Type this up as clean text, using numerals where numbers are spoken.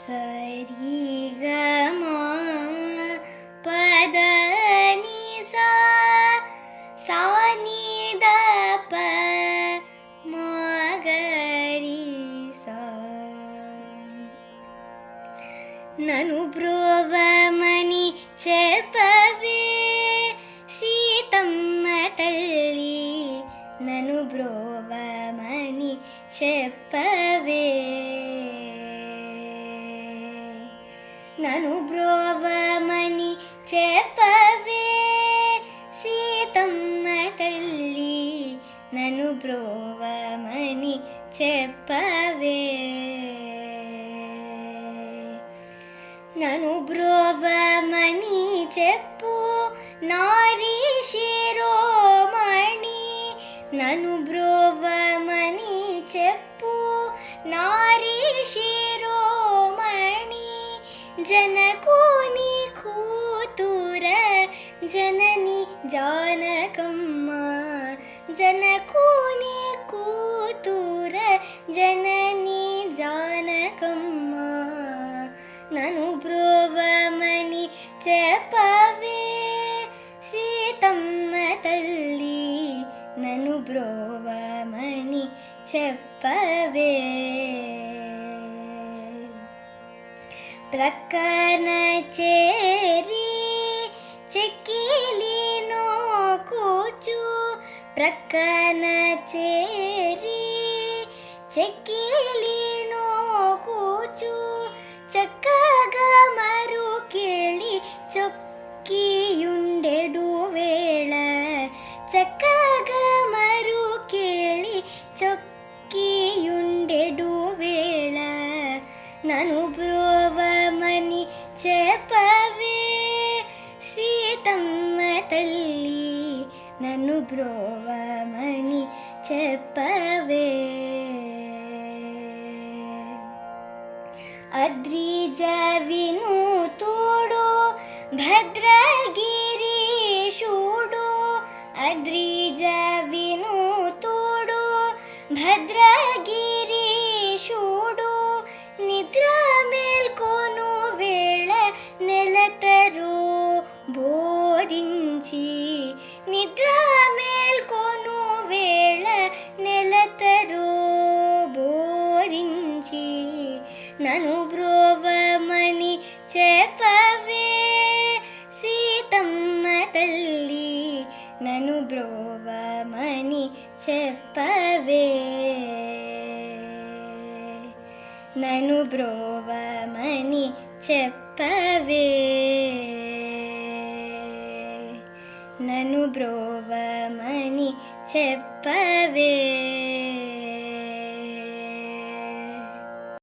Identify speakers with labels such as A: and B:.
A: ಸರಿ ಗ ಮ ಪದ ನಿ ಸಾ ಸಾ ನಿ ದ ಪ ಮ ಗ ರಿ ಸಾ. నను బ్రోవమని చెప్పవే సీతమ్మ తల్లి, నను బ్రోవమని చెప్పవే. నను బ్రోవమని చెప్పవే సీతమ్మ తల్లి, నను బ్రోవమని చెప్పవే. నను బ్రోవమని చెప్పు నారీ శిరోమణి, నను బ్రోవమని చెప్పు నారీ శిరోమణి. జనకుని కూతుర జనని జానకమ్మ, జనకుని కూతుర జనని జానకమ్మ. నను బ్రోవమని చెప్పవే సీతమ్మ తల్లి, నను బ్రోవమని చెప్పవే. ప్రక్కన చేరి చెక్కిలినో కూచు, ప్రక్కన చేరి చెక్కిలినో కూచు. చక్కగా మరు కేಳಿ చొక్కియుండెడు వేళ, చక్కగా మరు కేಳಿ చొక్కియుండెడు వేళ. నను బ్రోవమని చెప్పవే సీతమ్మ తల్లి, నన్ను బ్రోవమని చెప్పవే. అద్రిజ వినూతుడు భద్రగిరీశుడు, అద్రిజ వినూతుడు భద్రగిరీశుడు. నిద్ర మేల్కొను వేళ నెలతరు బోధించి, నిద్ర మేల్కొను వేళ నెలతరు బోధించి. నను బ్రోవమని చెప్పవే సీతమ్మ తల్లి, నను బ్రోవమని చెప్పవే. నను బ్రోవమని చెప్పవే, నను బ్రోవమని చెప్పవే.